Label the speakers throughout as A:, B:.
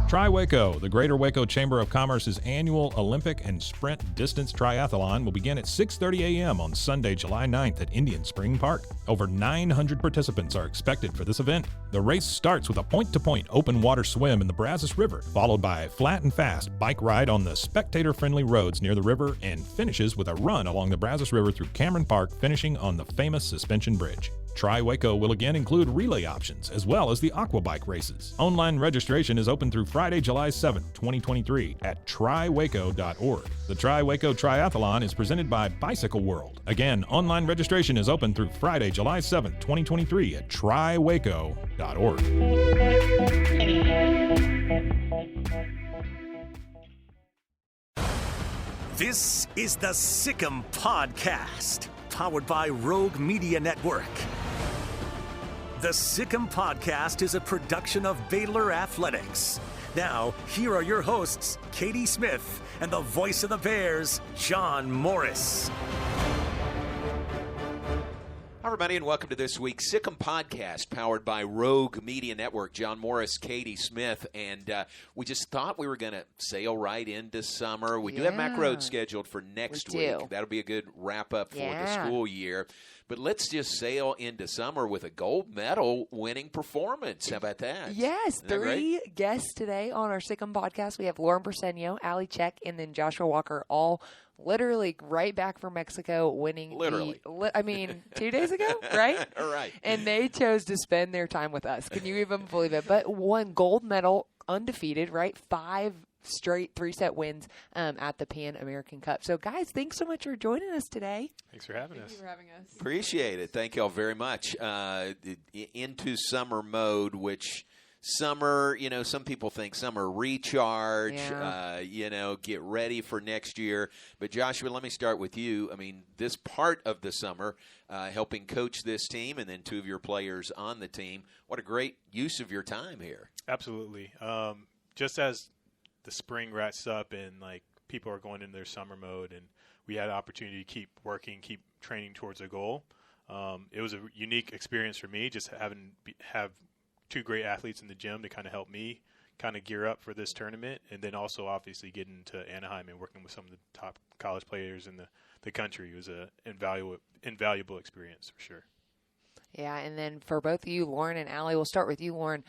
A: Tri-Waco, the Greater Waco Chamber of Commerce's annual Olympic and Sprint Distance Triathlon will begin at 6:30 a.m. on Sunday, July 9th at Indian Spring Park. Over 900 participants are expected for this event. The race starts with a point-to-point open water swim in the Brazos River, followed by a flat and fast bike ride on the spectator-friendly roads near the river, and finishes with a run along the Brazos River through Cameron Park, finishing on the famous suspension bridge. Tri-Waco will again include relay options, as well as the aqua bike races. Online registration is open through Friday, July 7th, 2023 at triwaco.org. The Tri-Waco Triathlon is presented by Bicycle World. Again, online registration is open through Friday, July 7th, 2023 at triwaco.org.
B: This is the Sick'em Podcast, powered by Rogue Media Network. The Sick'em Podcast is a production of Baylor Athletics. Now, here are your hosts, Katie Smith and the voice of the Bears, John Morris.
C: Hi, everybody, and welcome to this week's Sick'em Podcast, powered by Rogue Media Network. John Morris, Katie Smith, and we just thought we were going to sail right into summer. We do have Mac Road scheduled for next week. That'll be a good wrap-up for the school year. But let's just sail into summer with a gold medal winning performance. How about that?
D: Yes, three guests today on our Sick'em Podcast. We have Lauren Briseño, Allie Sczech, and then Joshua Walker, all literally right back from Mexico winning.
C: Literally.
D: 2 days ago, right?
C: All right.
D: And they chose to spend their time with us. Can you even believe it? But won gold medal, undefeated, right? 5 straight 3-set wins at the Pan American Cup. So, guys, thanks so much for joining us today.
E: Thanks for having us.
F: Thank you for having us.
C: Appreciate it. Thank you all very much. Into summer mode, which summer, some people think summer recharge, get ready for next year. But, Joshua, let me start with you. I mean, this part of the summer, helping coach this team and then 2 of your players on the team, what a great use of your time here.
E: Absolutely. Just as the spring wraps up and people are going into their summer mode, and we had an opportunity to keep working, keep training towards a goal. It was a unique experience for me, just have 2 great athletes in the gym to kind of help me kind of gear up for this tournament, and then also obviously getting to Anaheim and working with some of the top college players in the country. It was an invaluable experience for sure.
D: Yeah, and then for both of you, Lauren and Allie, we'll start with you, Lauren.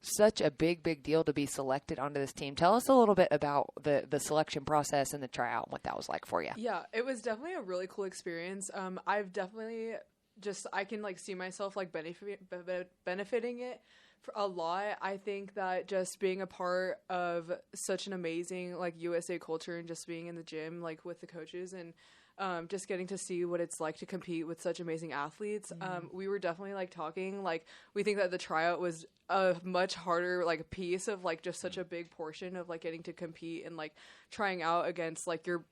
D: Such a big deal to be selected onto this team. Tell us a little bit about the selection process and the tryout and what that was like for you.
F: Yeah, it was definitely a really cool experience. I've definitely I can see myself benefiting it for a lot. I think that just being a part of such an amazing USA culture and just being in the gym with the coaches and just getting to see what it's like to compete with such amazing athletes. We were definitely talking, we think that the tryout was a much harder piece of just such a big portion of getting to compete and trying out against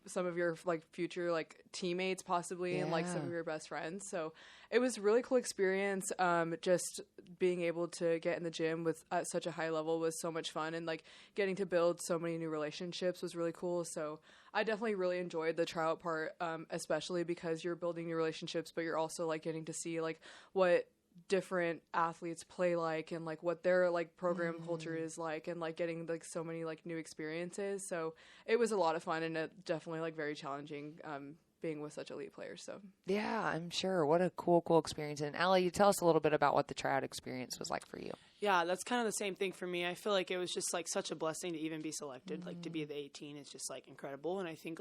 F: some of your future teammates possibly and some of your best friends. So it was a really cool experience. Just being able to get in the gym at such a high level was so much fun, and getting to build so many new relationships was really cool. So I definitely really enjoyed the tryout part, especially because you're building new relationships, but you're also getting to see what different athletes play and what their program culture is and getting so many new experiences. So it was a lot of fun, and it definitely very challenging being with such elite players. So
D: yeah, I'm sure. What a cool experience. And Allie, you tell us a little bit about what the tryout experience was like for you.
G: Yeah, that's kind of the same thing for me. I feel like it was just such a blessing to even be selected. To be the 18 is just incredible. And I think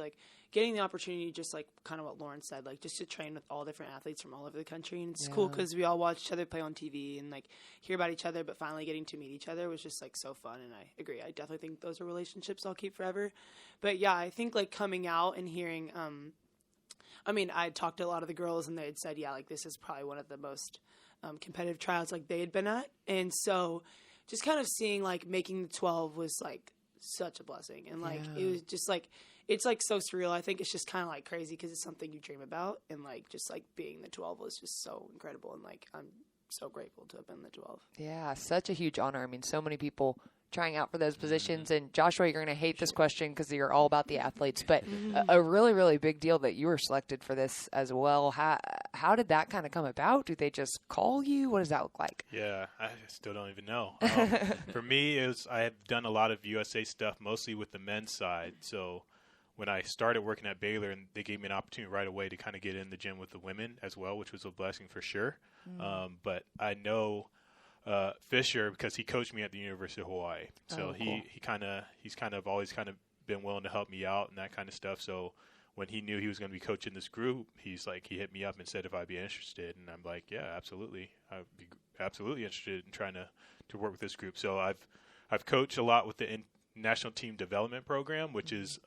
G: getting the opportunity, just kind of what Lauren said, just to train with all different athletes from all over the country. And it's cool because we all watch each other play on TV and hear about each other, but finally getting to meet each other was just so fun. And I agree. I definitely think those are relationships I'll keep forever. But yeah, I think coming out and hearing, I talked to a lot of the girls and they had said, this is probably one of the most competitive tryouts they had been at. And so just kind of seeing making the 12 was such a blessing. And it was just it's so surreal. I think it's just kind of crazy because it's something you dream about. And just being the 12 was just so incredible. And I'm so grateful to have been the 12.
D: Yeah, such a huge honor. I mean, so many people trying out for those positions. And Joshua, you're going to hate this question because you're all about the athletes, but a really big deal that you were selected for this as well. how did that kind of come about? Do they just call you? What does that look like?
E: Yeah, I still don't even know. For me, I have done a lot of USA stuff, mostly with the men's side. So when I started working at Baylor, and they gave me an opportunity right away to kind of get in the gym with the women as well, which was a blessing for sure. But I know Fisher because he coached me at the University of Hawaii. So
D: cool.
E: he's kind of always kind of been willing to help me out and that kind of stuff. So when he knew he was going to be coaching this group, he hit me up and said if I'd be interested, and I'm like, yeah, absolutely, I'd be absolutely interested in trying to work with this group. So I've coached a lot with the National Team Development Program, which is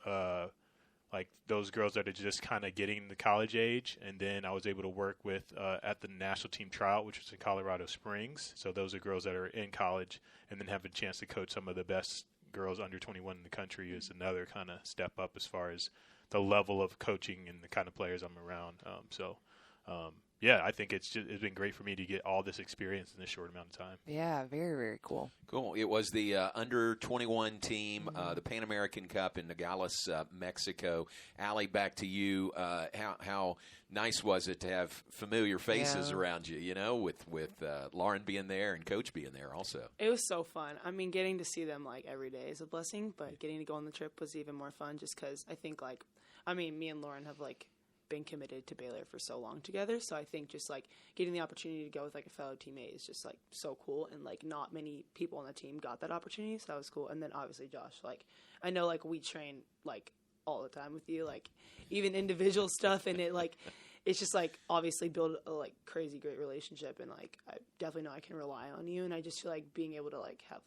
E: like those girls that are just kind of getting the college age, and then I was able to work with at the national team tryout, which was in Colorado Springs. So those are girls that are in college, and then have a chance to coach some of the best girls under 21 in the country is another kind of step up as far as the level of coaching and the kind of players I'm around. Yeah, I think it's been great for me to get all this experience in this short amount of time.
D: Yeah, very, very cool.
C: Cool. It was the under 21 team, the Pan American Cup in Nogales, Mexico. Allie, back to you. How nice was it to have familiar faces around you? You know, with Lauren being there and Coach being there also.
G: It was so fun. I mean, getting to see them like every day is a blessing, but getting to go on the trip was even more fun. Just because I think me and Lauren have been committed to Baylor for so long together, so I think just getting the opportunity to go with a fellow teammate is just so cool, and not many people on the team got that opportunity, so that was cool. And then obviously Josh, I know we train all the time with you, even individual stuff, and it's just obviously build a crazy great relationship, and I definitely know I can rely on you, and I just feel being able to have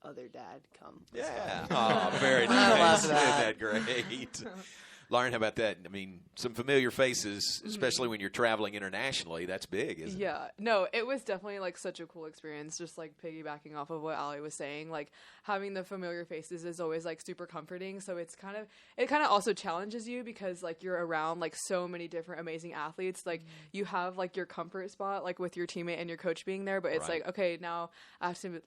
G: other dad come.
C: Yeah. Oh, very nice. Isn't that great? Lauren, how about that? I mean, some familiar faces, especially when you're traveling internationally, that's big, isn't it?
F: Yeah. No, it was definitely such a cool experience, just piggybacking off of what Allie was saying. Having the familiar faces is always super comforting. So it kind of also challenges you because you're around so many different amazing athletes. You have your comfort spot with your teammate and your coach being there, but it's okay, now I have to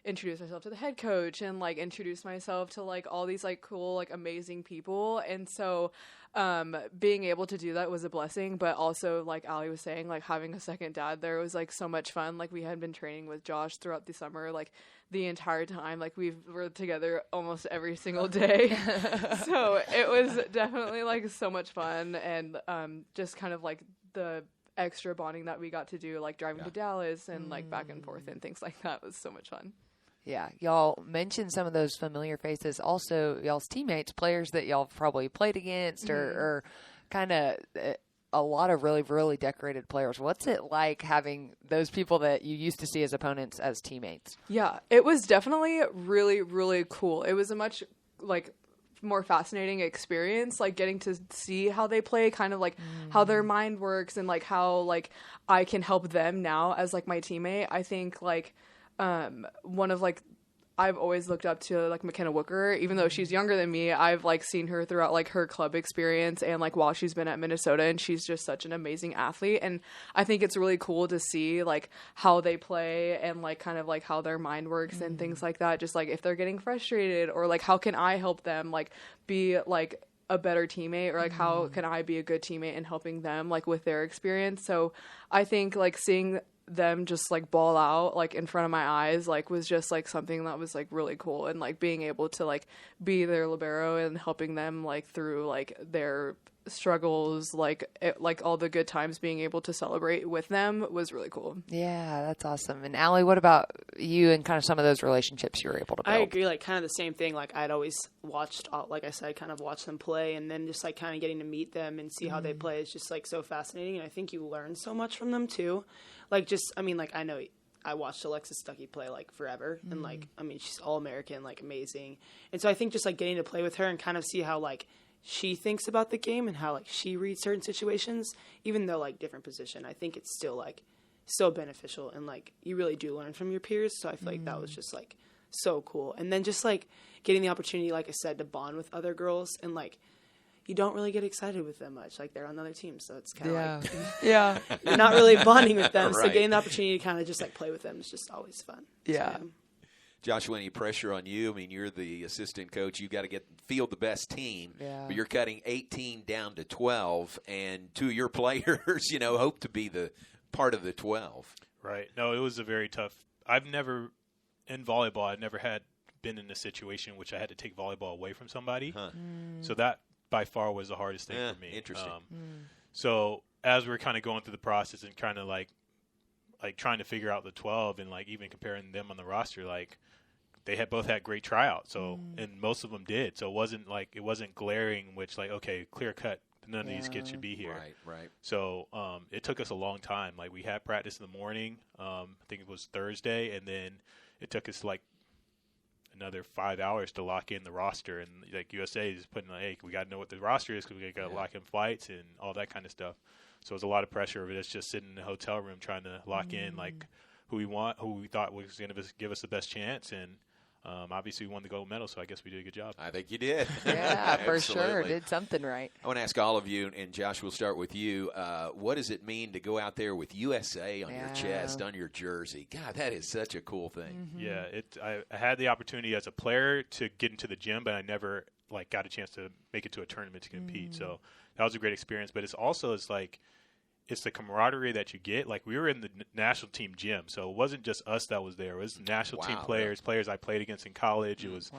F: introduce myself to the head coach and introduce myself to all these cool amazing people. And so being able to do that was a blessing, but also like Allie was saying, having a second dad there was so much fun. We had been training with Josh throughout the summer the entire time. We were together almost every single day. So it was definitely so much fun, and just kind of the extra bonding that we got to do, driving to Dallas and back and forth and things like that was so much fun.
D: Yeah, y'all mentioned some of those familiar faces. Also, y'all's teammates, players that y'all probably played against, or kind of a lot of really, really decorated players. What's it like having those people that you used to see as opponents as teammates?
F: Yeah, it was definitely really, really cool. It was a much more fascinating experience, getting to see how they play, kind of how their mind works, and how I can help them now as my teammate. I think one of I've always looked up to McKenna Wooker, even though she's younger than me. I've seen her throughout her club experience and while she's been at Minnesota, and she's just such an amazing athlete. And I think it's really cool to see how they play and kind of how their mind works and things like that. Just if they're getting frustrated, or how can I help them be a better teammate, or how can I be a good teammate in helping them with their experience. So I think seeing them just ball out in front of my eyes was just something that was really cool, and being able to be their libero and helping them through their struggles, all the good times, being able to celebrate with them was really cool.
D: Yeah, that's awesome. And Allie, what about you and kind of some of those relationships you were able to build?
G: I agree, kind of the same thing. I'd always watched, like I said, kind of watch them play, and then just kind of getting to meet them and see how they play is just so fascinating, and I think you learn so much from them too. I know I watched Alexis Stuckey play forever, and she's All-American, amazing. And so I think just getting to play with her and kind of see how she thinks about the game and how she reads certain situations, even though different position, I think it's still so beneficial, and you really do learn from your peers. So I feel that was just so cool. And then just getting the opportunity, like I said, to bond with other girls, and you don't really get excited with them much. They're on other teams, so it's kind of you're not really bonding with them.
C: Right.
G: So getting the opportunity to kind of just play with them is just always fun.
D: Yeah.
G: So,
C: Joshua, any pressure on you? I mean, you're the assistant coach. You got to field the best team, but you're cutting 18 down to 12, and 2 of your players, hope to be the part of the 12.
E: Right. No, it was a very tough. I've never been in a situation in which I had to take volleyball away from somebody. So that by far was the hardest thing for me.
C: Interesting.
E: So as we're kind of going through the process and kind of like trying to figure out the 12 and like even comparing them on the roster, like they both had great tryouts. So and most of them did. So it wasn't glaring, which like, okay, clear cut, none of these kids should be here.
C: Right.
E: So it took us a long time. Like we had practice in the morning. I think it was Thursday, and then it took us like another 5 hours to lock in the roster. And like USA is putting like, hey, we got to know what the roster is because we got to lock in flights and all that kind of stuff. So it was a lot of pressure of it. It's just sitting in the hotel room trying to lock in like who we thought was going to give us the best chance. And obviously we won the gold medal, so I guess we did a good job.
C: I think you did.
D: Yeah, for sure. Did something right.
C: I want to ask all of you, and Josh, we'll start with you. What does it mean to go out there with USA on your chest, on your jersey? God, that is such a cool thing.
E: Yeah, I had the opportunity as a player to get into the gym, but I never got a chance to make it to a tournament to compete. So that was a great experience. But it's the camaraderie that you get. Like we were in the national team gym, so it wasn't just us that was there. It was national team players I played against in college. It was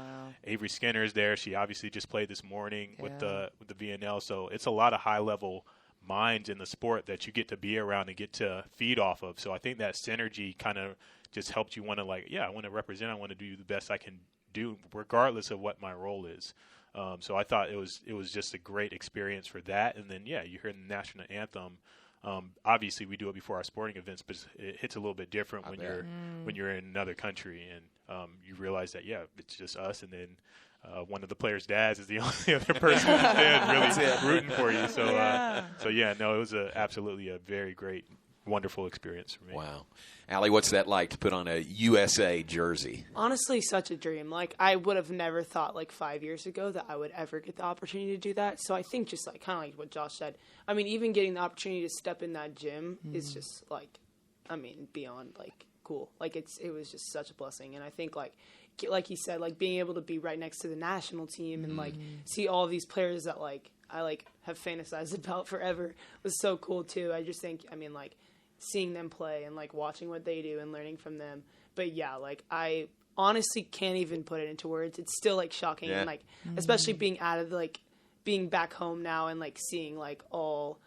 E: Avery Skinner's there. She obviously just played this morning with the VNL. So it's a lot of high level minds in the sport that you get to be around and get to feed off of. So I think that synergy kind of just helped you want to I want to represent. I want to do the best I can do, regardless of what my role is. So I thought it was just a great experience for that. And then you hear the national anthem. Obviously, we do it before our sporting events, but it hits a little bit different when you're in another country, and you realize that it's just us, and then one of the players' dads is the only other person in the stand really rooting for you. So it was absolutely a very great, wonderful experience for me.
C: Wow. Allie, what's that like to put on a USA jersey?
G: Honestly, such a dream. Like, I would have never thought 5 years ago that I would ever get the opportunity to do that. So I think just kind of like what Josh said. I mean, even getting the opportunity to step in that gym is just beyond cool. It was just such a blessing. And I think like he said, being able to be right next to the national team and see all these players that I have fantasized about forever was so cool too. I just think, seeing them play and watching what they do and learning from them. But I honestly can't even put it into words. It's still shocking and especially being out of being back home now and seeing all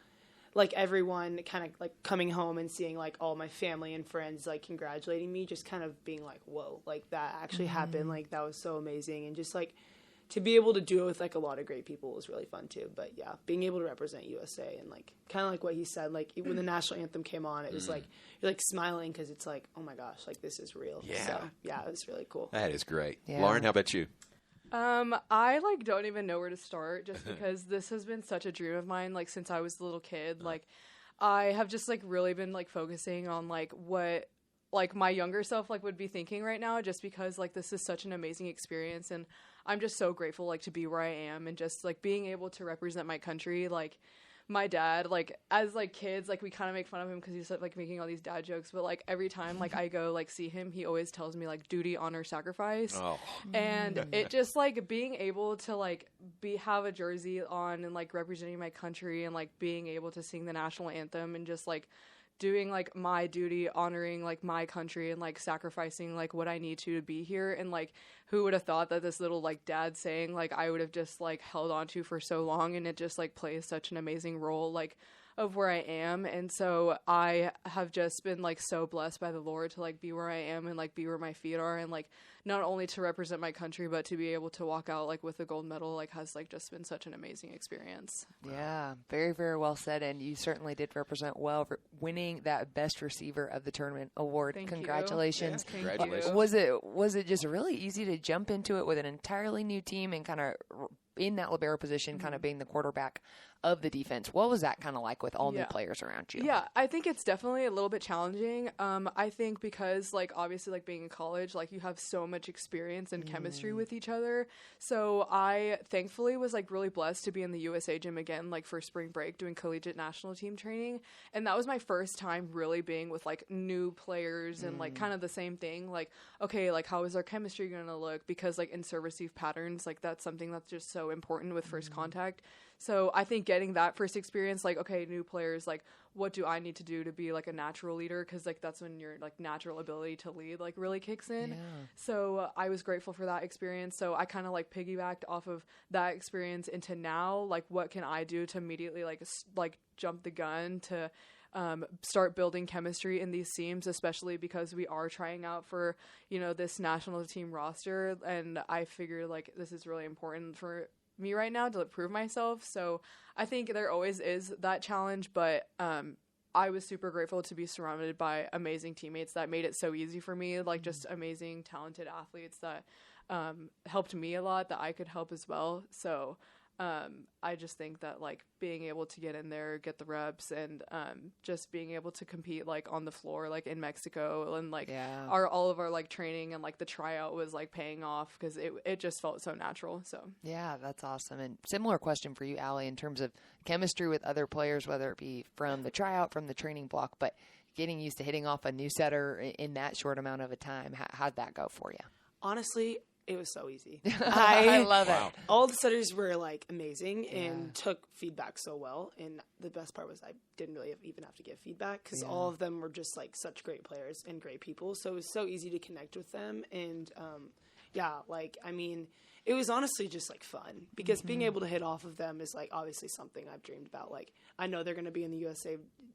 G: everyone kind of coming home and seeing all my family and friends congratulating me, just kind of being whoa, that actually happened. That was so amazing. And just to be able to do it with a lot of great people was really fun too. But being able to represent USA and kind of what he said, when the national anthem came on, it was you're smiling because it's oh my gosh, this is real.
C: Yeah.
G: So it was really cool.
C: That is great.
D: Yeah.
C: Lauren, how about you?
F: I don't even know where to start just because this has been such a dream of mine since I was a little kid. I have just really been focusing on what my younger self would be thinking right now, just because this is such an amazing experience, and I'm just so grateful to be where I am and just being able to represent my country. My dad, as kids, we kind of make fun of him because he's making all these dad jokes, but every time I go see him, he always tells me duty, honor, sacrifice. And it just being able to have a jersey on and representing my country and being able to sing the national anthem and just doing my duty, honoring my country and sacrificing what I need to be here. And who would have thought that this little dad saying I would have just held on to for so long, and it just plays such an amazing role of where I am. And so I have just been so blessed by the Lord to be where I am and be where my feet are, and not only to represent my country but to be able to walk out with a gold medal has just been such an amazing experience.
D: Yeah, very, very well said, and you certainly did represent well for winning that best receiver of the tournament award.
F: Thank
D: Congratulations.
F: You.
C: Congratulations.
D: Was it just really easy to jump into it with an entirely new team and kind of in that libero position, kind of being the quarterback? of the defense. What was that kind of like with all new players around you?
F: Yeah, I think it's definitely a little bit challenging. I think because, like, obviously, like, being in college, like, you have so much experience and chemistry with each other. So I thankfully was, like, really blessed to be in the USA gym again, like, for spring break doing collegiate national team training. And that was my first time really being with, like, new players and, like, kind of the same thing. Like, okay, like, how is our chemistry going to look? Because, like, in serve-receive patterns, like, that's something that's just so important with first contact. So I think getting that first experience, like, okay, new players, like, what do I need to do to be, like, a natural leader? Because, like, that's when your, like, natural ability to lead, like, really kicks in. Yeah. So I was grateful for that experience. So I kind of, like, piggybacked off of that experience into now, like, what can I do to immediately, like jump the gun to start building chemistry in these teams, especially because we are trying out for, you know, this national team roster. And I figured, like, this is really important for me right now to prove myself. So I think there always is that challenge, but I was super grateful to be surrounded by amazing teammates that made it so easy for me, like just amazing, talented athletes that helped me a lot, that I could help as well. So I just think that, like, being able to get in there, get the reps, and just being able to compete, like, on the floor, like, in Mexico, and, like, all of our, like, training and, like, the tryout was, like, paying off because it just felt so natural. So
D: yeah, that's awesome. And similar question for you, Allie, in terms of chemistry with other players, whether it be from the tryout, from the training block, but getting used to hitting off a new setter in that short amount of a time. How'd that go for you?
G: Honestly, it was so easy.
D: I love it.
G: All the setters were, like, amazing and took feedback so well. And the best part was I didn't really even have to give feedback because all of them were just, like, such great players and great people. So it was so easy to connect with them. And, like, I mean, it was honestly just, like, fun because being able to hit off of them is, like, obviously something I've dreamed about. Like, I know they're going to be in the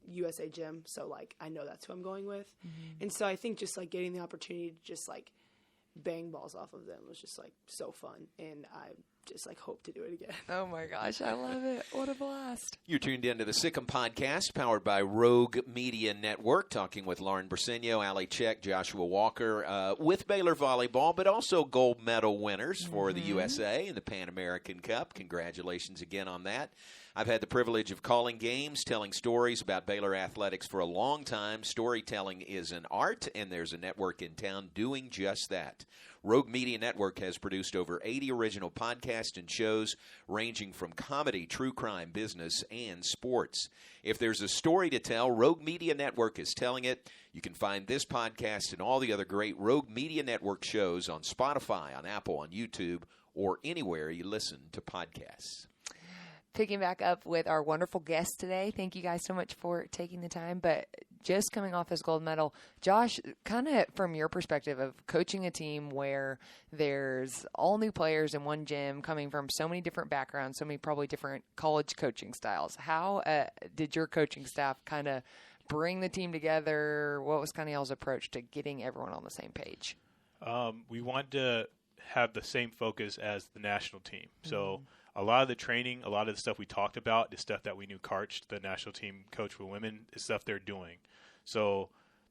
G: USA gym. So, like, I know that's who I'm going with. And so I think just, like, getting the opportunity to just, like, bang balls off of them was just, like, so fun, and I just, like, hope to do it again.
D: Oh my gosh, I love it. What a blast.
C: You're tuned into the Sikkim Podcast, powered by Rogue Media Network, talking with Lauren Briseño, Allie Sczech, Joshua Walker, with Baylor Volleyball, but also gold medal winners for the USA in the Pan American Cup. Congratulations again on that. I've had the privilege of calling games, telling stories about Baylor athletics for a long time. Storytelling is an art, and there's a network in town doing just that. Rogue Media Network has produced over 80 original podcasts and shows ranging from comedy, true crime, business, and sports. If there's a story to tell, Rogue Media Network is telling it. You can find this podcast and all the other great Rogue Media Network shows on Spotify, on Apple, on YouTube, or anywhere you listen to podcasts.
D: Picking back up with our wonderful guest today. Thank you guys so much for taking the time. But just coming off this gold medal, Josh, kind of from your perspective of coaching a team where there's all new players in one gym coming from so many different backgrounds, so many probably different college coaching styles. How did your coaching staff kind of bring the team together? What was kind of y'all's approach to getting everyone on the same page?
E: We wanted to have the same focus as the national team. So a lot of the training, a lot of the stuff we talked about, the stuff that we knew Karch, the national team coach for women, is stuff they're doing. So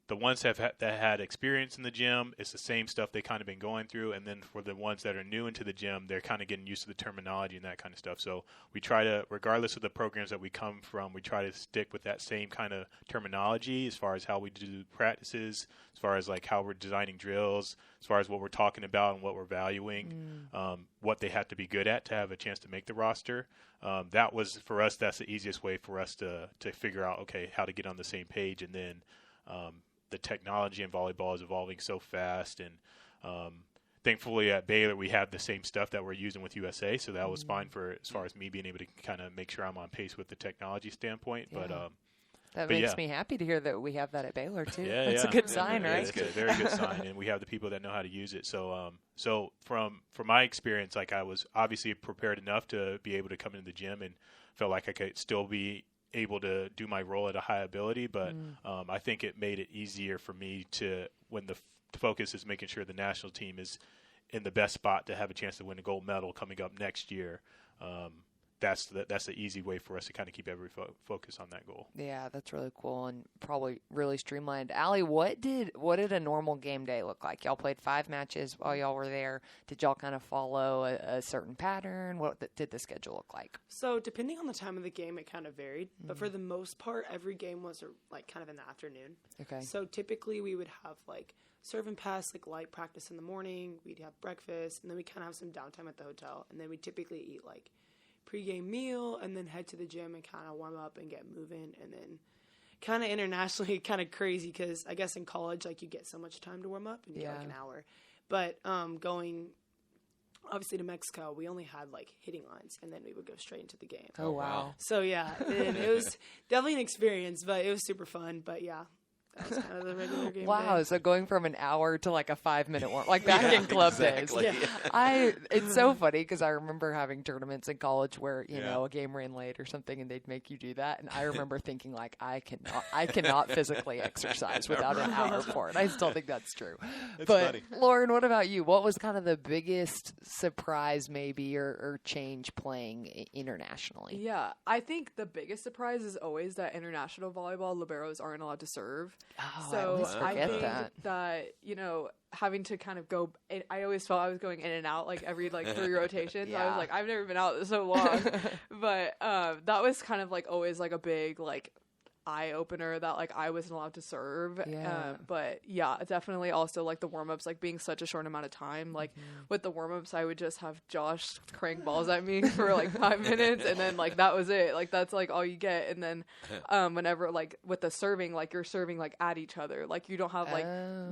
E: the ones that had experience in the gym, it's the same stuff they kind of been going through. And then for the ones that are new into the gym, they're kind of getting used to the terminology and that kind of stuff. So we try to, regardless of the programs that we come from, we try to stick with that same kind of terminology as far as how we do practices, as far as like how we're designing drills, as far as what we're talking about and what we're valuing, what they have to be good at to have a chance to make the roster. That was, for us, that's the easiest way for us to figure out, okay, how to get on the same page. And then the technology in volleyball is evolving so fast, and thankfully at Baylor we have the same stuff that we're using with USA, so that was fine for as far as me being able to kind of make sure I'm on pace with the technology standpoint.
D: Yeah. That makes me happy to hear that we have that at Baylor too. That's a good sign, right?
E: It's a very good sign, and we have the people that know how to use it. So, from my experience, like I was obviously prepared enough to be able to come into the gym and felt like I could still be able to do my role at a high ability, but I think it made it easier for me to, when the focus is making sure the national team is in the best spot to have a chance to win a gold medal coming up next year, that's the easy way for us to kind of keep every focus on that goal.
D: Yeah, that's really cool and probably really streamlined. Allie, what did a normal game day look like? Y'all played 5 matches while y'all were there. Did y'all kind of follow a certain pattern? What did the schedule look like?
G: So depending on the time of the game, it kind of varied. But for the most part, every game was like kind of in the afternoon.
D: Okay.
G: So typically we would have like serve and pass, like light practice in the morning. We'd have breakfast, and then we kind of have some downtime at the hotel. And then we typically eat like pregame meal and then head to the gym and kind of warm up and get moving. And then kind of internationally, kind of crazy because I guess in college, like you get so much time to warm up and you get like an hour. But going obviously to Mexico, we only had like hitting lines and then we would go straight into the game.
D: Oh, wow.
G: So yeah, and it was definitely an experience, but it was super fun. But yeah. That was kind of the regular game
D: Wow,
G: day.
D: so going from an hour to like a 5-minute warm, like back in club days.
C: Yeah.
D: It's so funny because I remember having tournaments in college where, you know, a game ran late or something and they'd make you do that. And I remember thinking like, I cannot physically exercise without an hour for it. I still think that's true.
E: It's
D: but
E: funny.
D: Lauren, what about you? What was kind of the biggest surprise maybe or change playing internationally?
F: Yeah, I think the biggest surprise is always that international volleyball liberos aren't allowed to serve.
D: Oh,
F: So
D: I always forget
F: think
D: that.
F: you know, having to kind of go, I always felt I was going in and out like every like 3 rotations. I
D: Yeah.
F: was like, I've never been out so long, but that was kind of like always like a big like eye opener that like I wasn't allowed to serve.
D: Yeah.
F: But yeah, definitely also like the warm ups, like being such a short amount of time. Like with the warm ups, I would just have Josh crank balls at me for like 5 minutes, and then like that was it. Like that's like all you get. And then whenever like with the serving, like you're serving like at each other. Like you don't have like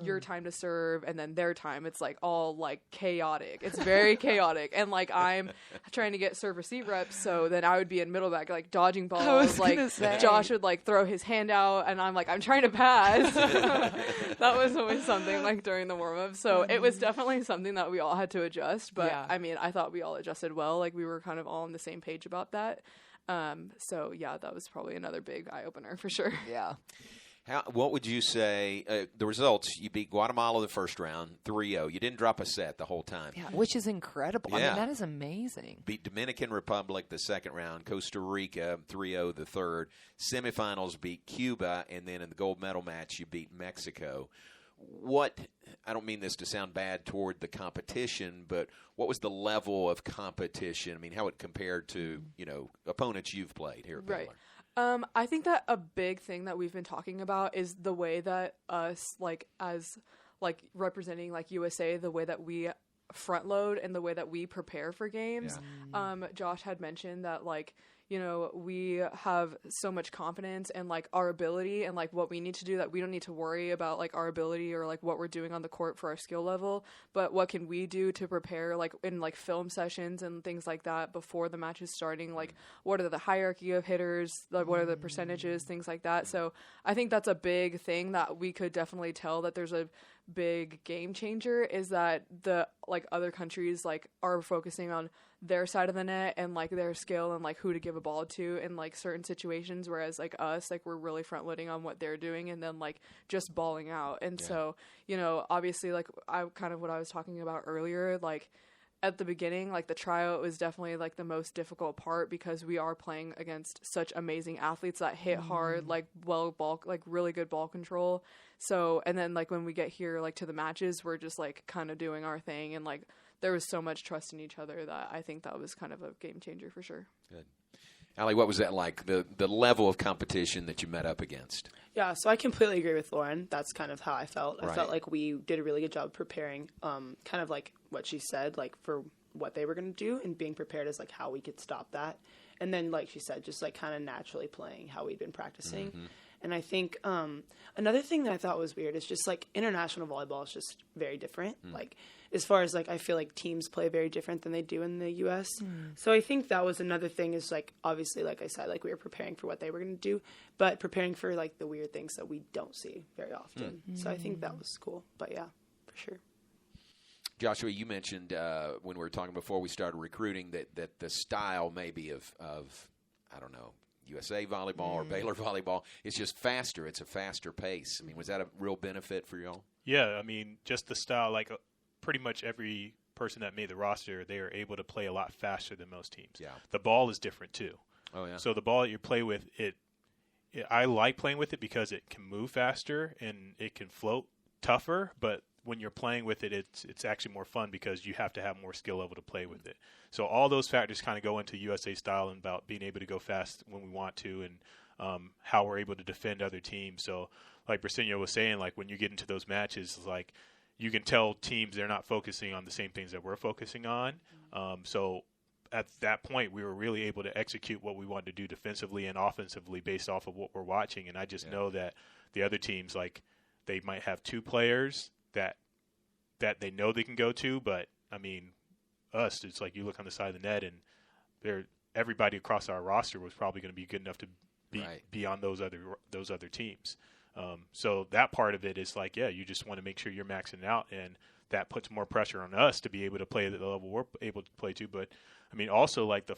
F: your time to serve and then their time. It's like all like chaotic. It's very chaotic. And like I'm trying to get serve receive reps, so then I would be in middle back like dodging balls. Like Josh would like throw his hand out and I'm like, I'm trying to pass. That was always something like during the warm-up. So it was definitely something that we all had to adjust. But
D: Yeah.
F: I mean, I thought we all adjusted well. Like we were kind of all on the same page about that. So yeah, that was probably another big eye opener for sure.
D: Yeah.
C: What would you say, the results, you beat Guatemala the first round, 3-0. You didn't drop a set the whole time.
D: Yeah, which is incredible. I
C: Yeah.
D: mean, that is amazing.
C: Beat Dominican Republic the second round, Costa Rica 3-0 the third. Semifinals beat Cuba, and then in the gold medal match you beat Mexico. I don't mean this to sound bad toward the competition, but what was the level of competition? I mean, how it compared to, opponents you've played here at Baylor?
F: Right. I think that a big thing that we've been talking about is the way that us, like, as, like, representing, like, USA, the way that we front load and the way that we prepare for games. Yeah. Josh had mentioned that, like, we have so much confidence in, like, our ability and, like, what we need to do that we don't need to worry about, like, our ability or, like, what we're doing on the court for our skill level. But what can we do to prepare, like, in, like, film sessions and things like that before the match is starting? Like, what are the hierarchy of hitters? Like, what are the percentages? Things like that. So I think that's a big thing that we could definitely tell that there's a big game changer is that the, like, other countries, like, are focusing on their side of the net and, like, their skill and, like, who to give a ball to in, like, certain situations, whereas, like, us, like, we're really front loading on what they're doing and then, like, just balling out. And so, obviously, like, what I was talking about earlier, like, at the beginning, like, the tryout was definitely, like, the most difficult part because we are playing against such amazing athletes that hit hard, like, really good ball control. So, and then, like, when we get here, like, to the matches, we're just, like, kind of doing our thing and, like, there was so much trust in each other that I think that was kind of a game changer for sure.
C: Good. Allie, what was that like, the level of competition that you met up against?
G: Yeah, so I completely agree with Lauren. That's kind of how I felt.
C: Right.
G: I felt like we did a really good job preparing, kind of like what she said, like for what they were going to do and being prepared as like how we could stop that. And then, like she said, just like kind of naturally playing how we'd been practicing. Mm-hmm. And I think another thing that I thought was weird is just like international volleyball is just very different. Like as far as like I feel like teams play very different than they do in the U.S. So I think that was another thing is like obviously like I said like we were preparing for what they were going to do, but preparing for like the weird things that we don't see very often. So I think that was cool. But yeah, for sure.
C: Joshua, you mentioned when we were talking before we started recruiting that the style maybe of I don't know, USA volleyball or Baylor volleyball is just faster. It's a faster pace. I mean, was that a real benefit for y'all?
E: Yeah, I mean, just the style, like pretty much every person that made the roster, they are able to play a lot faster than most teams.
C: Yeah.
E: The ball is different too.
C: Oh yeah.
E: So the ball that you play with, I like playing with it because it can move faster and it can float tougher, but when you're playing with it, it's actually more fun because you have to have more skill level to play with it. So all those factors kind of go into USA style and about being able to go fast when we want to, and how we're able to defend other teams. So like Briseño was saying, like when you get into those matches, like you can tell teams they're not focusing on the same things that we're focusing on. So at that point, we were really able to execute what we wanted to do defensively and offensively based off of what we're watching. And I just know that the other teams, like they might have 2 players that they know they can go to, but I mean, us, it's like you look on the side of the net, and everybody across our roster was probably going to be good enough to be on those other teams. So that part of it is like, you just want to make sure you're maxing out, and that puts more pressure on us to be able to play at the level we're able to play to. But I mean, also like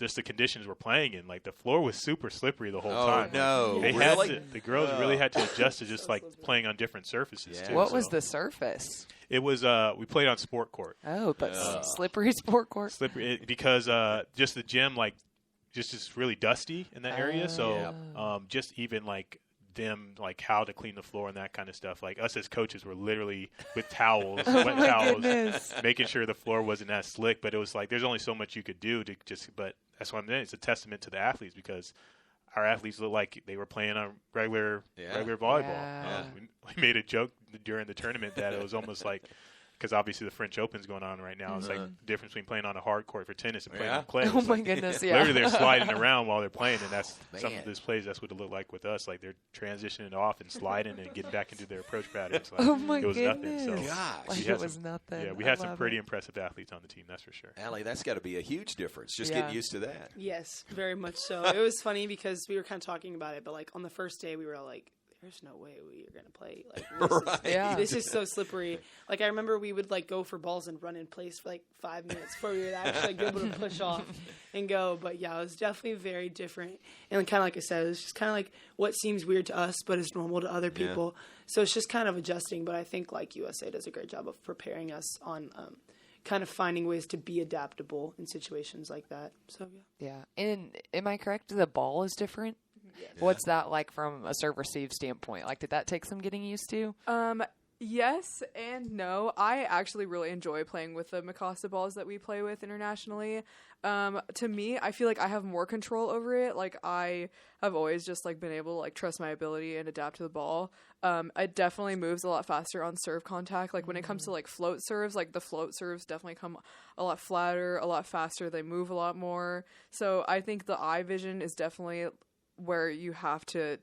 E: just the conditions we're playing in, like the floor was super slippery the whole time.
C: No,
E: like, the girls really had to adjust to just like playing on different surfaces too.
D: What was the surface?
E: It was we played on sport court.
D: Oh, but slippery sport court.
E: Slippery because just the gym just really dusty in that area. So just even like them like how to clean the floor and that kind of stuff. Like us as coaches were literally with towels, wet towels, making sure the floor wasn't as slick. But it was like there's only so much you could do to just. But that's what I'm saying. It's a testament to the athletes because our athletes look like they were playing on regular volleyball.
D: Yeah.
E: We made a joke during the tournament that it was almost like. Because obviously the French Open's going on right now. It's like the difference between playing on a hard court for tennis and playing on clay.
D: Oh, my goodness,
E: Literally they're sliding around while they're playing, and that's some of those plays. That's what it looked like with us. Like they're transitioning off and sliding and getting back into their approach patterns. Like,
D: oh, my
E: it was
D: goodness.
E: nothing. So
D: Like it was nothing.
E: Yeah, we had some pretty impressive athletes on the team, that's for sure.
C: Allie, that's got to be a huge difference, just getting used to that.
G: Yes, very much so. It was funny because we were kind of talking about it, but like on the first day we were all like, there's no way we are going to play. Like, this is so slippery. Like, I remember we would, like, go for balls and run in place for, like, 5 minutes before we would actually be able to push off and go. But, yeah, it was definitely very different. And kind of like I said, it's just kind of like what seems weird to us but is normal to other people. So it's just kind of adjusting. But I think, like, USA does a great job of preparing us on kind of finding ways to be adaptable in situations like that. So,
D: yeah. And am I correct? The ball is different? Yes. What's that like from a serve-receive standpoint? Like, did that take some getting used to?
F: Yes and no. I actually really enjoy playing with the Mikasa balls that we play with internationally. To me, I feel like I have more control over it. Like, I have always just, like, been able to, like, trust my ability and adapt to the ball. It definitely moves a lot faster on serve contact. Like, when it comes to, like, float serves, like, the float serves definitely come a lot flatter, a lot faster. They move a lot more. So I think the eye vision is definitely where you have to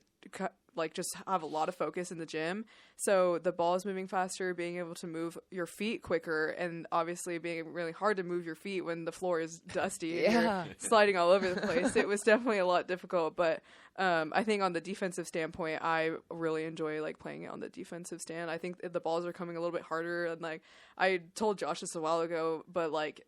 F: like just have a lot of focus in the gym. So the ball is moving faster, being able to move your feet quicker, and obviously being really hard to move your feet when the floor is dusty and you're sliding all over the place. It was definitely a lot difficult, but I think on the defensive standpoint, I really enjoy like playing it on the defensive stand. I think the balls are coming a little bit harder, and like I told Josh this a while ago, but like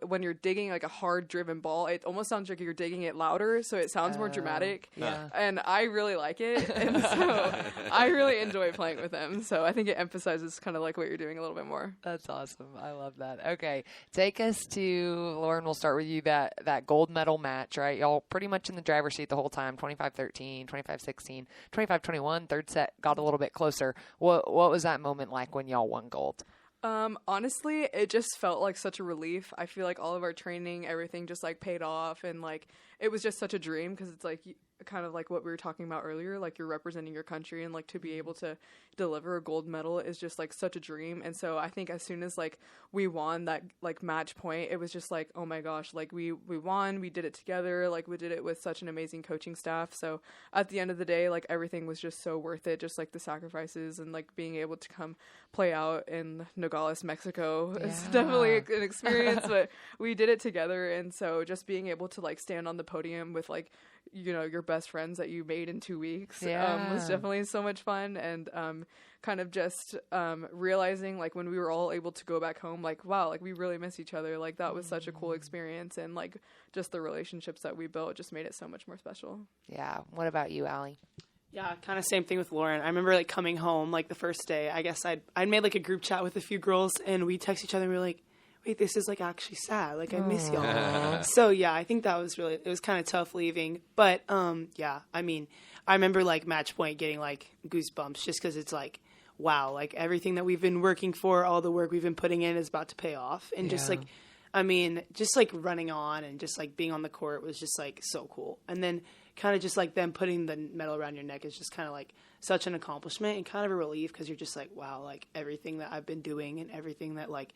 F: when you're digging like a hard driven ball, it almost sounds like you're digging it louder, so it sounds more dramatic. And I really like it, and so I really enjoy playing with them. So I think it emphasizes kind of like what you're doing a little bit more.
D: That's awesome. I love that. Okay, take us to Lauren. We'll start with you. That gold medal match, right? Y'all pretty much in the driver's seat the whole time. 25-13, 25-16, 25-21. Third set got a little bit closer. What was that moment like when y'all won gold?
F: Honestly, it just felt like such a relief. I feel like all of our training, everything just like paid off, and like it was just such a dream because it's like kind of like what we were talking about earlier, like you're representing your country, and like to be able to deliver a gold medal is just like such a dream. And so I think as soon as like we won that like match point, it was just like, oh my gosh, like we won, we did it together, like we did it with such an amazing coaching staff. So at the end of the day, like everything was just so worth it, just like the sacrifices and like being able to come play out in Nogales, Mexico. It's definitely an experience, but we did it together. And so just being able to like stand on the podium with like, you know, your best friends that you made in 2 weeks was definitely so much fun. And kind of just realizing like when we were all able to go back home, like, wow, like we really miss each other. Like that was such a cool experience, and like just the relationships that we built just made it so much more special.
D: Yeah. What about you, Allie?
G: Yeah, kind of same thing with Lauren. I remember like coming home like the first day. I guess I'd made like a group chat with a few girls, and we text each other and we were like, wait, this is like actually sad. Like I miss y'all. So yeah, I think that was it was kind of tough leaving. But yeah, I mean, I remember like match point getting like goosebumps just because it's like, wow, like everything that we've been working for, all the work we've been putting in is about to pay off. And just like, I mean, just like running on and just like being on the court was just like so cool. And then kind of just like them putting the medal around your neck is just kind of like such an accomplishment and kind of a relief because you're just like, wow, like everything that I've been doing and everything that like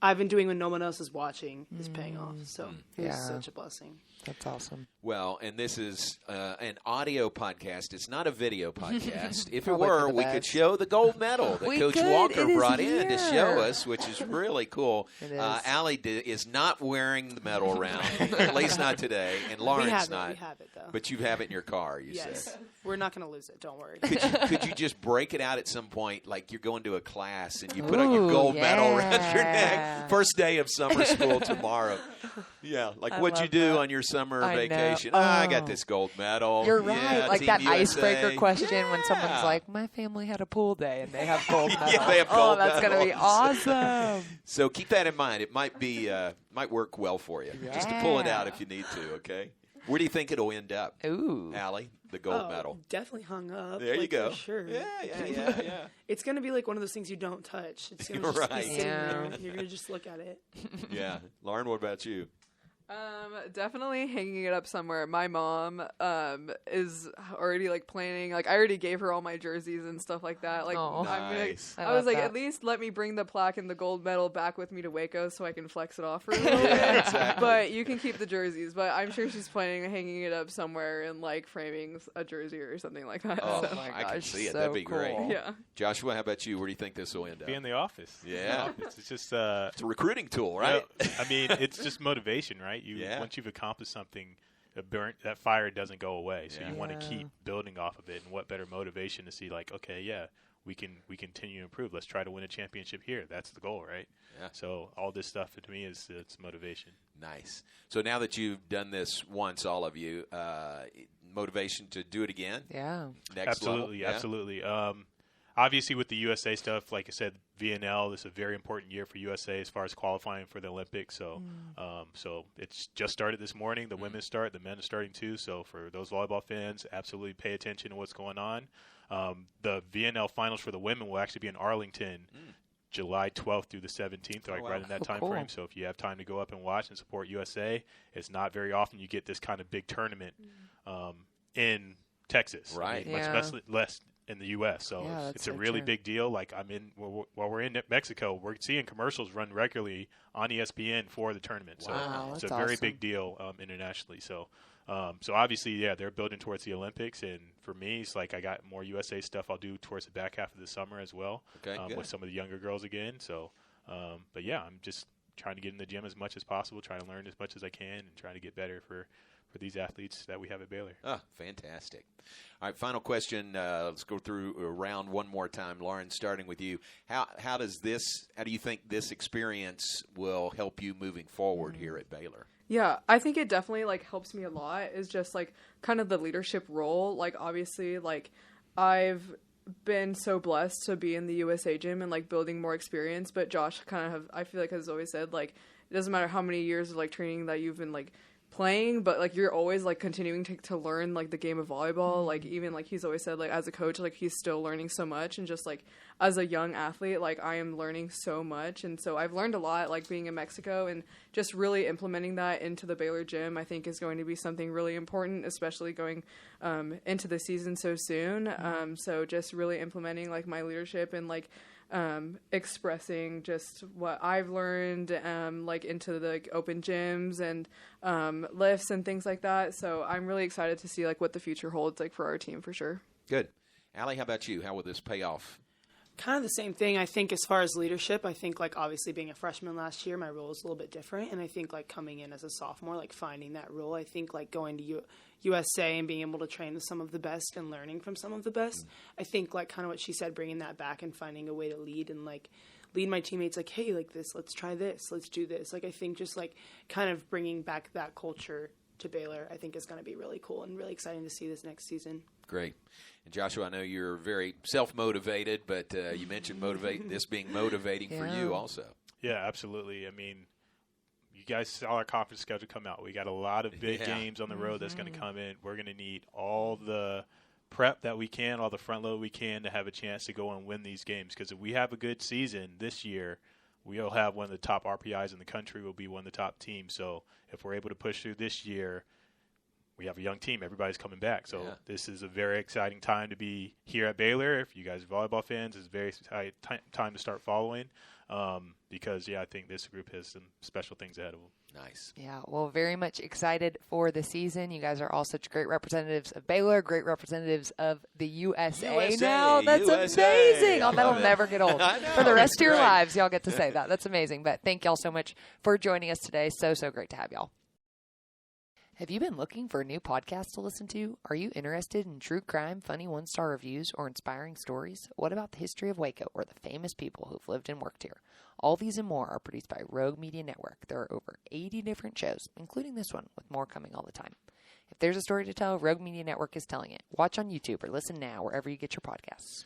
G: I've been doing when no one else is watching is paying off. So it's such a blessing.
D: That's awesome.
C: Well, and this is an audio podcast. It's not a video podcast. If it
D: Probably
C: were,
D: for the
C: we could
D: best.
C: show the gold medal that
D: We
C: Coach
D: could.
C: Walker
D: It is
C: brought in to show
D: here.
C: us, which is really cool.
D: It is.
C: Allie is not wearing the medal around, at least not today, and Lauren's
G: we have
C: not.
G: it. We have it though.
C: But you have it in your car, you
G: yes,
C: said.
G: we're not going to lose it. Don't worry.
C: Could you just break it out at some point, like you're going to a class and you put on your gold medal around your neck? First day of summer school tomorrow. Yeah, like what'd you
D: love
C: do
D: that.
C: on your summer
D: I know.
C: vacation? I got this gold medal.
D: You're right.
C: Yeah,
D: Like
C: Team
D: that
C: USA.
D: icebreaker question when someone's
C: Yeah.
D: like, my family had a pool day and they have gold medals.
C: Yeah, they have
D: oh,
C: gold
D: that's going to be
C: medals.
D: awesome.
C: So keep that in mind. It might be might work well for you. Just to pull it out if you need to, okay? Where do you think it'll end up?
D: Ooh.
C: Allie, the gold medal.
G: Definitely hung up.
C: There you
G: like,
C: go.
G: For sure.
C: Yeah.
G: It's going to be like one of those things you don't touch. It's going to just
C: Right.
G: be sitting there.
D: Yeah.
G: You're going to just look at it.
C: Yeah. Lauren, what about you?
F: Definitely hanging it up somewhere. My mom is already like planning. Like I already gave her all my jerseys and stuff like that. Like
D: Aw.
C: Nice.
F: I
D: I
F: was
D: love
F: like,
D: that.
F: at least let me bring the plaque and the gold medal back with me to Waco so I can flex it off for a little bit.
C: Exactly.
F: But you can keep the jerseys. But I'm sure she's planning on hanging it up somewhere and like framing a jersey or something like that.
C: Oh,
F: So,
D: my
C: I can
D: gosh,
C: see it.
D: so
C: That'd be great.
D: cool.
F: yeah.
C: Joshua, how about you? Where do you think this will end up?
E: Be in the office.
C: Yeah.
E: It's just
C: It's a recruiting tool, right?
E: I mean, it's just motivation, right? Once you've accomplished something, that fire doesn't go away. So you want to keep building off of it. And what better motivation to see, like, okay, yeah, we continue to improve. Let's try to win a championship here. That's the goal, right?
C: Yeah.
E: So all this stuff to me it's motivation.
C: Nice. So now that you've done this once, all of you, motivation to do it again?
D: Yeah.
C: Next level? Yeah?
E: Absolutely. Obviously, with the USA stuff, like I said, VNL, this is a very important year for USA as far as qualifying for the Olympics. So, so it's just started this morning. The women's start, the men are starting too. So for those volleyball fans, absolutely pay attention to what's going on. The VNL finals for the women will actually be in Arlington, July 12th through the 17th, like right in that time frame. So if you have time to go up and watch and support USA, it's not very often you get this kind of big tournament in Texas.
C: Right.
E: I mean, much less in the U.S. So
D: Yeah,
E: it's
D: that's
E: a
D: so
E: really
D: true.
E: big deal. Like while we're in Mexico, we're seeing commercials run regularly on ESPN for the tournament.
D: Wow,
E: so it's
D: that's
E: a very
D: awesome.
E: big deal internationally. So so obviously, yeah, they're building towards the Olympics. And for me, it's like I got more USA stuff I'll do towards the back half of the summer as well.
C: Okay, good.
E: With some of the younger girls again. So, but yeah, I'm just trying to get in the gym as much as possible, trying to learn as much as I can, and trying to get better for these athletes that we have at Baylor.
C: Oh, fantastic. All right, final question. Let's go through round one more time. Lauren, starting with you. How do you think this experience will help you moving forward here at Baylor?
F: Yeah, I think it definitely like helps me a lot is just like kind of the leadership role. Like obviously like I've been so blessed to be in the USA gym and like building more experience, but Josh kind of I feel like has always said like it doesn't matter how many years of like training that you've been like playing, but like you're always like continuing to learn like the game of volleyball. Like even like he's always said like as a coach like he's still learning so much, and just like as a young athlete like I am learning so much. And so I've learned a lot like being in Mexico, and just really implementing that into the Baylor gym I think is going to be something really important, especially going into the season so soon. So just really implementing like my leadership and like expressing just what I've learned, like into the open gyms and lifts and things like that. So I'm really excited to see like what the future holds like for our team for sure.
C: Good. Allie, how about you? How will this pay off?
G: Kind of the same thing. I think as far as leadership, I think like obviously being a freshman last year, my role is a little bit different. And I think like coming in as a sophomore, like finding that role, I think like going to USA and being able to train with some of the best and learning from some of the best. I think like kind of what she said, bringing that back and finding a way to lead and like lead my teammates like, hey, like this, let's try this, let's do this. Like I think just like kind of bringing back that culture to Baylor, I think is going to be really cool and really exciting to see this next season.
C: Great. And Joshua, I know you're very self-motivated, but you mentioned this being motivating for you also.
E: Yeah, absolutely. I mean, you guys saw our conference schedule come out. We got a lot of big games on the road that's going to come in. We're going to need all the prep that we can, all the front load we can to have a chance to go and win these games. Because if we have a good season this year, we'll have one of the top RPIs in the country. We'll be one of the top teams. So if we're able to push through this year, we have a young team. Everybody's coming back. So this is a very exciting time to be here at Baylor. If you guys are volleyball fans, it's a very exciting time to start following. Because, I think this group has some special things ahead of them.
C: Nice.
D: Yeah, well, very much excited for the season. You guys are all such great representatives of Baylor, great representatives of the USA now. That's amazing. Oh, that'll never get old. For the rest of your lives, y'all get to say that. That's amazing. But thank y'all so much for joining us today. So great to have y'all. Have you been looking for a new podcast to listen to? Are you interested in true crime, funny one-star reviews, or inspiring stories? What about the history of Waco or the famous people who've lived and worked here? All these and more are produced by Rogue Media Network. There are over 80 different shows, including this one, with more coming all the time. If there's a story to tell, Rogue Media Network is telling it. Watch on YouTube or listen now wherever you get your podcasts.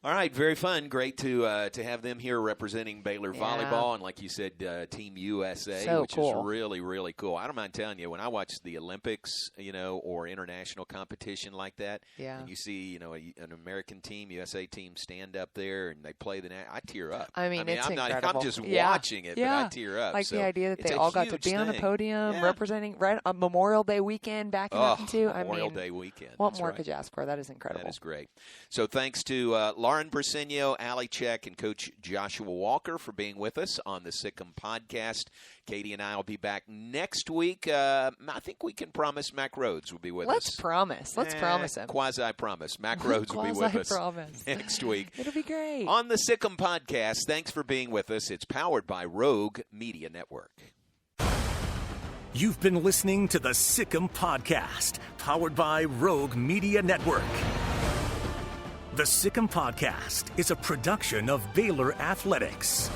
C: All right, very fun. Great to have them here representing Baylor volleyball, and like you said, Team USA, which is really, really cool. I don't mind telling you, when I watch the Olympics, or international competition like that, and you see, an American team, USA team, stand up there and they play I tear up.
D: I mean it's incredible.
C: I'm just watching it, but I tear up.
D: Like the idea that they all got to be on a podium representing on Memorial Day weekend back in 1992.
C: Memorial Day weekend.
D: What more could you ask for? That is incredible.
C: That is great. So thanks to Lauren Briseño, Allie Sczech, and Coach Joshua Walker for being with us on the Sikkim podcast. Katie and I will be back next week. I think we can promise Mac Rhodes will be with us.
D: Let's promise him.
C: Quasi-promise. Mac Rhodes will be with us next week.
D: It'll be great.
C: On the Sikkim podcast, thanks for being with us. It's powered by Rogue Media Network.
B: You've been listening to the Sikkim podcast, powered by Rogue Media Network. The Sikkim Podcast is a production of Baylor Athletics.